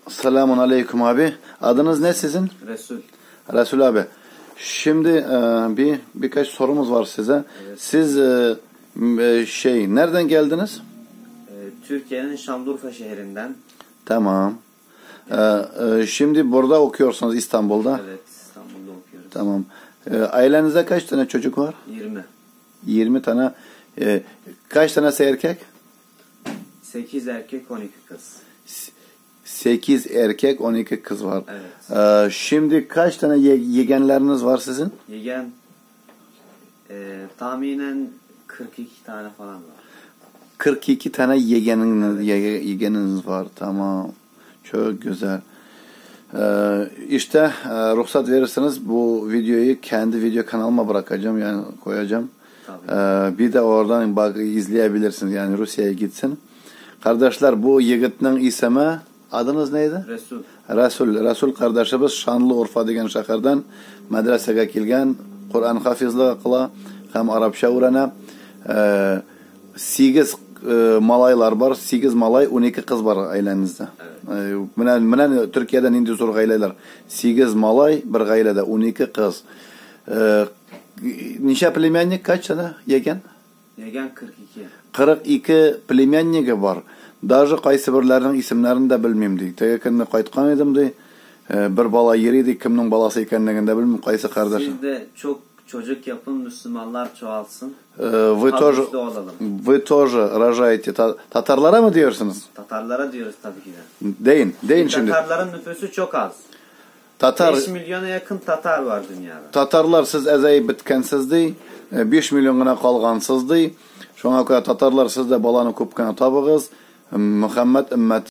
Selamun aleyküm abi. Adınız ne sizin? Resul. Resul abi. Şimdi birkaç sorumuz var size. Evet. Siz nereden geldiniz? Türkiye'nin Şanlıurfa şehrinden. Tamam. Şimdi burada okuyorsunuz İstanbul'da. Evet, İstanbul'da okuyoruz. Tamam. Ailenizde kaç tane çocuk var? 20. 20 tane. Kaç tanesi erkek? 8 erkek, 12 kız. 8 erkek, 12 kız var. Evet. Şimdi kaç tane yegenleriniz var sizin? Yegen tahminen 42 tane falan var. 42 tane yegeniniz var. Tamam. Çok güzel. İşte ruhsat verirseniz bu videoyu kendi video kanalıma bırakacağım, yani koyacağım. Bir de oradan bak izleyebilirsiniz, yani Rusya'ya gitsin. Kardeşler, bu yiğitnin ismi, adınız neydi? Resul. Resul kardeşimiz Şanlıurfa degan shahardan madrasaga kelgan, Qur'on hafizligi qila, ham arabcha o'rana. 8 malaylar var, 8 malay, 12 kız var ailenizde. Evet. Menen Türkiye'den indi zor aileler. 8 malay, bir ailede 12 kız. Neçe plemiennik, kaç tane yegen? Yegen 42. 42 plemiennigi var. Даже qaysi birlarining isimlarini de bilmem deydi. Tege künde qaytkan edim deydi. Bir bala yeriydi, kimning balası ekanligini de bilmem, qaysi kardeş. Siz de çok çocuk yapın, Müslümanlar çoğalsın. Вы тоже рожаете. Tatarlara mı diyorsunuz? Tatarlara diyoruz tabii ki de. Deyin şimdi. Tatarların nüfusu çok az. 5 milyona yakın Tatar var dünyada. Tatarlar siz ezeyip bitkensiz dey. 5 milyonuna kalgansız dey. Şuna kadar Tatarlar siz de balanı köpkene tabığız. Muhammed ümmet